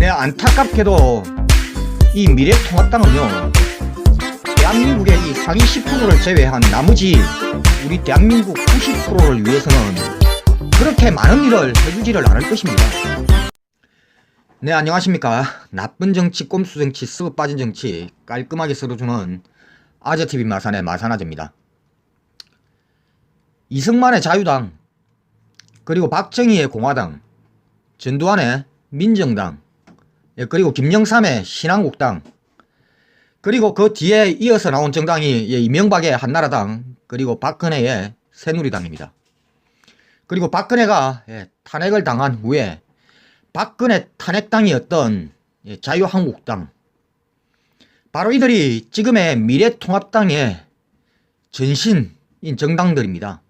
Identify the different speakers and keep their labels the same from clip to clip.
Speaker 1: 네, 안타깝게도 이 미래통합당은요, 대한민국의 이 상위 10%를 제외한 나머지 우리 대한민국 90%를 위해서는 그렇게 많은 일을 해주지를 않을 것입니다. 네, 안녕하십니까. 나쁜 정치, 꼼수 정치, 썩어 빠진 정치 깔끔하게 썰어주는 아재TV 마산의 마산아재입니다. 이승만의 자유당, 그리고 박정희의 공화당, 전두환의 민정당, 그리고 김영삼의 신한국당, 그리고 그 뒤에 이어서 나온 정당이 이명박의 한나라당, 그리고 박근혜의 새누리당입니다. 그리고 박근혜가 탄핵을 당한 후에 박근혜 탄핵당이었던 자유한국당, 바로 이들이 지금의 미래통합당의 전신인 정당들입니다.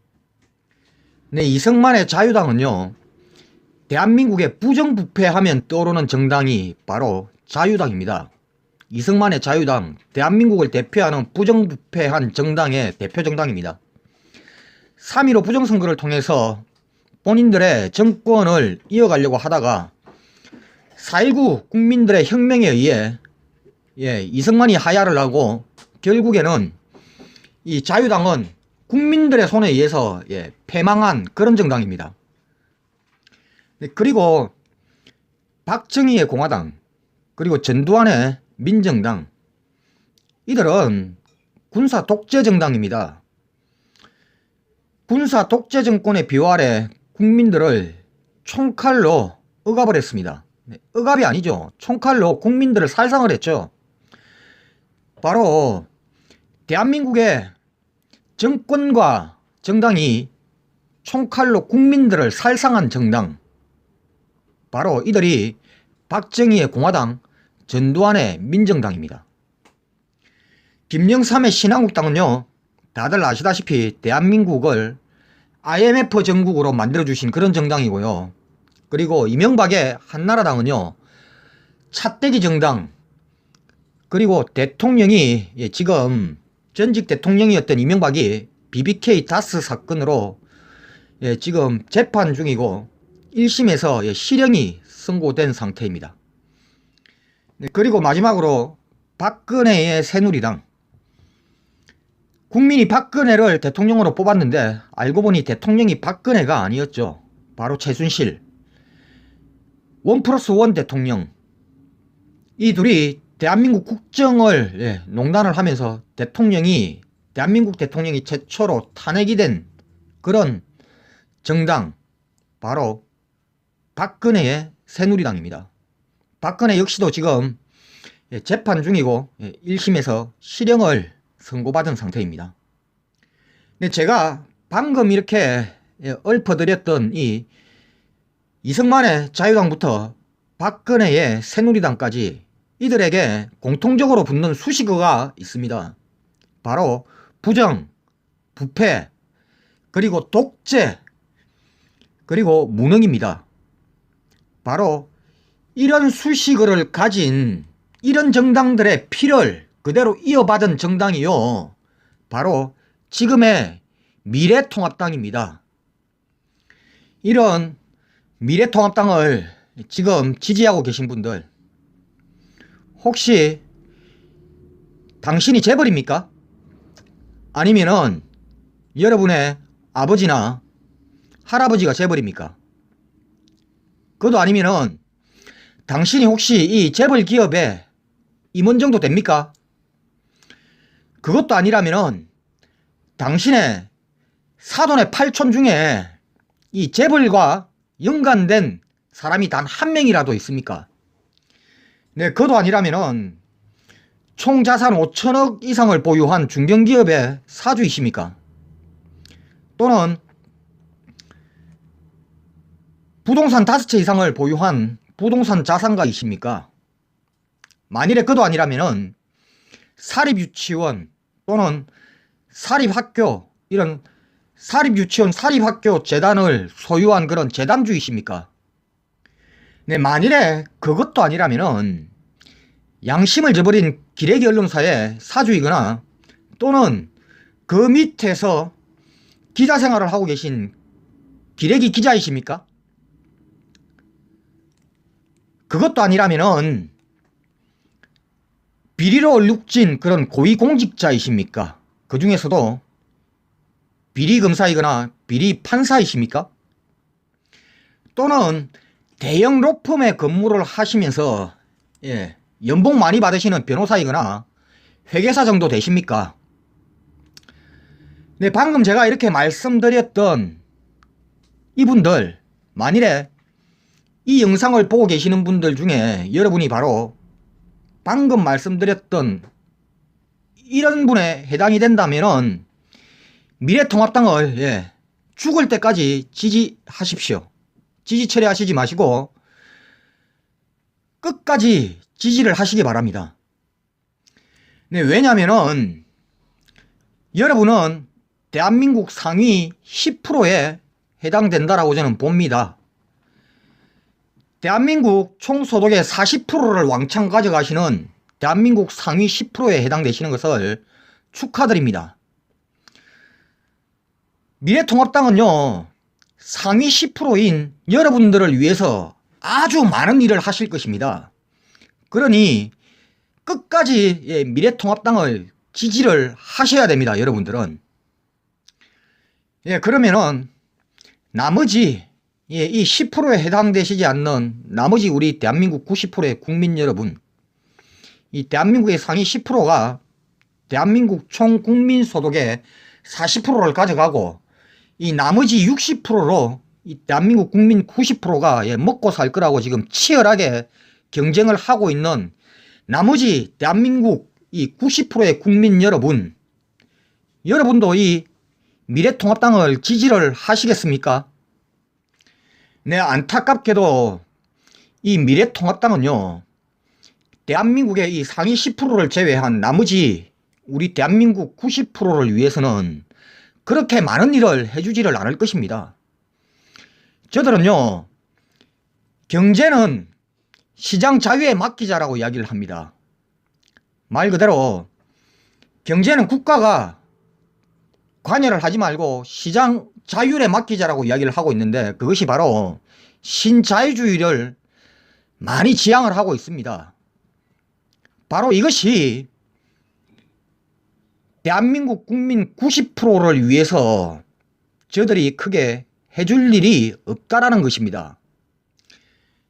Speaker 1: 네, 이승만의 자유당은요, 대한민국의 부정부패하면 떠오르는 정당이 바로 자유당입니다. 이승만의 자유당, 대한민국을 대표하는 부정부패한 정당의 대표 정당입니다. 3.15 부정선거를 통해서 본인들의 정권을 이어가려고 하다가 4.19 국민들의 혁명에 의해 이승만이 하야를 하고 결국에는 이 자유당은 국민들의 손에 의해서 패망한 그런 정당입니다. 그리고 박정희의 공화당, 그리고 전두환의 민정당, 이들은 군사 독재 정당입니다. 군사 독재 정권의 비호 아래 국민들을 총칼로 억압을 했습니다. 억압이 아니죠. 총칼로 국민들을 살상을 했죠. 바로 대한민국의 정권과 정당이 총칼로 국민들을 살상한 정당, 바로 이들이 박정희의 공화당, 전두환의 민정당입니다. 김영삼의 신한국당은요, 다들 아시다시피 대한민국을 IMF 정국으로 만들어주신 그런 정당이고요. 그리고 이명박의 한나라당은요, 찻대기 정당, 그리고 대통령이 지금 전직 대통령이었던 이명박이 BBK 다스 사건으로 지금 재판 중이고 1심에서 실형이 선고된 상태입니다. 그리고 마지막으로 박근혜의 새누리당, 국민이 박근혜를 대통령으로 뽑았는데 알고 보니 대통령이 박근혜가 아니었죠. 바로 최순실, 1+1 대통령, 이 둘이 대한민국 국정을 농단을 하면서 대한민국 대통령이 최초로 탄핵이 된 그런 정당, 바로 박근혜의 새누리당입니다. 박근혜 역시도 지금 재판 중이고 1심에서 실형을 선고받은 상태입니다. 근데 제가 방금 이렇게 읊어드렸던 이 이승만의 자유당부터 박근혜의 새누리당까지 이들에게 공통적으로 붙는 수식어가 있습니다. 바로 부정, 부패, 그리고 독재, 그리고 무능입니다. 바로 이런 수식어를 가진 이런 정당들의 피를 그대로 이어받은 정당이요, 바로 지금의 미래통합당입니다. 이런 미래통합당을 지금 지지하고 계신 분들, 혹시 당신이 재벌입니까? 아니면은 여러분의 아버지나 할아버지가 재벌입니까? 그것도 아니면은 당신이 혹시 이 재벌 기업의 임원 정도 됩니까? 그것도 아니라면은 당신의 사돈의 팔촌 중에 이 재벌과 연관된 사람이 단 한 명이라도 있습니까? 네, 그것도 아니라면은 총 자산 5천억 이상을 보유한 중견기업의 사주이십니까? 또는 부동산 5채 이상을 보유한 부동산 자산가이십니까? 만일에 그도 아니라면은 사립유치원 또는 사립학교, 이런 사립유치원, 사립학교 재단을 소유한 그런 재단주이십니까? 네, 만일에 그것도 아니라면은 양심을 저버린 기레기 언론사의 사주이거나 또는 그 밑에서 기자 생활을 하고 계신 기레기 기자이십니까? 그것도 아니라면은 비리로 얼룩진 그런 고위공직자이십니까? 그 중에서도 비리검사이거나 비리판사이십니까? 또는 대형 로펌에 근무를 하시면서 연봉 많이 받으시는 변호사이거나 회계사 정도 되십니까? 네, 방금 제가 이렇게 말씀드렸던 이분들, 만일에 이 영상을 보고 계시는 분들 중에 여러분이 바로 방금 말씀드렸던 이런 분에 해당이 된다면은 미래통합당을 죽을 때까지 지지하십시오. 지지 처리하시지 마시고 끝까지 지지를 하시기 바랍니다. 네, 왜냐면은 여러분은 대한민국 상위 10%에 해당된다라고 저는 봅니다. 대한민국 총소득의 40%를 왕창 가져가시는 대한민국 상위 10%에 해당되시는 것을 축하드립니다. 미래통합당은요, 상위 10%인 여러분들을 위해서 아주 많은 일을 하실 것입니다. 그러니 끝까지 미래통합당을 지지를 하셔야 됩니다. 여러분들은. 그러면은 나머지 이 10%에 해당되시지 않는 나머지 우리 대한민국 90%의 국민 여러분, 이 대한민국의 상위 10%가 대한민국 총 국민 소득의 40%를 가져가고 이 나머지 60%로 이 대한민국 국민 90%가 먹고 살 거라고 지금 치열하게 경쟁을 하고 있는 나머지 대한민국 이 90%의 국민 여러분, 여러분도 이 미래통합당을 지지를 하시겠습니까? 네, 안타깝게도 이 미래통합당은요, 대한민국의 이 상위 10%를 제외한 나머지 우리 대한민국 90%를 위해서는 그렇게 많은 일을 해주지를 않을 것입니다. 저들은요, 경제는 시장 자유에 맡기자라고 이야기를 합니다. 말 그대로 경제는 국가가 관여를 하지 말고 시장 자율에 맡기자라고 이야기를 하고 있는데, 그것이 바로 신자유주의를 많이 지향을 하고 있습니다. 바로 이것이 대한민국 국민 90%를 위해서 저들이 크게 해줄 일이 없다라는 것입니다.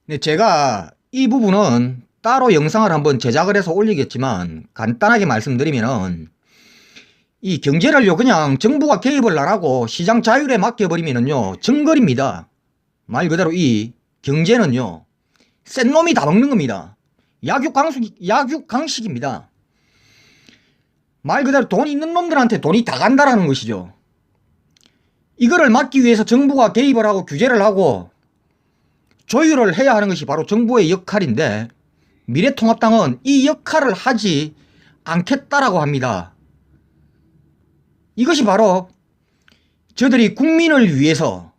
Speaker 1: 네, 제가 이 부분은 따로 영상을 한번 제작을 해서 올리겠지만 간단하게 말씀드리면은, 이 경제를요 그냥 정부가 개입을 안 하고 시장 자율에 맡겨버리면은요 정글입니다. 말 그대로 이 경제는요 센 놈이 다 먹는 겁니다. 약육강식입니다. 말 그대로 돈 있는 놈들한테 돈이 다 간다라는 것이죠. 이거를 막기 위해서 정부가 개입을 하고 규제를 하고 조율을 해야 하는 것이 바로 정부의 역할인데, 미래통합당은 이 역할을 하지 않겠다라고 합니다. 이것이 바로 저들이 국민을 위해서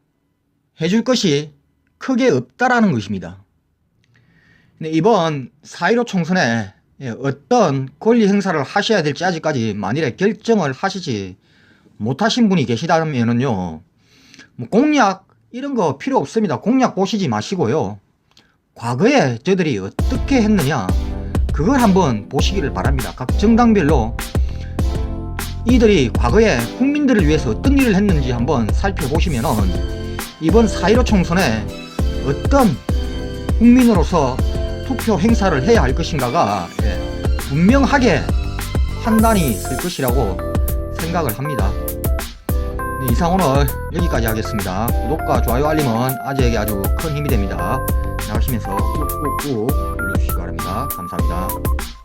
Speaker 1: 해줄 것이 크게 없다라는 것입니다. 근데 이번 4.15 총선에 어떤 권리 행사를 하셔야 될지 아직까지 만일에 결정을 하시지 못하신 분이 계시다면은요, 공약 이런 거 필요 없습니다. 공약 보시지 마시고요, 과거에 저들이 어떻게 했느냐 그걸 한번 보시기를 바랍니다. 각 정당별로 이들이 과거에 국민들을 위해서 어떤 일을 했는지 한번 살펴보시면은 이번 4.15 총선에 어떤 국민으로서 투표 행사를 해야 할 것인가가 분명하게 판단이 있을 것이라고 생각을 합니다. 네, 이상 오늘 여기까지 하겠습니다. 구독과 좋아요 알림은 아재에게 아주 큰 힘이 됩니다. 나가시면서 꾹꾹꾹 눌러주시기 바랍니다. 감사합니다.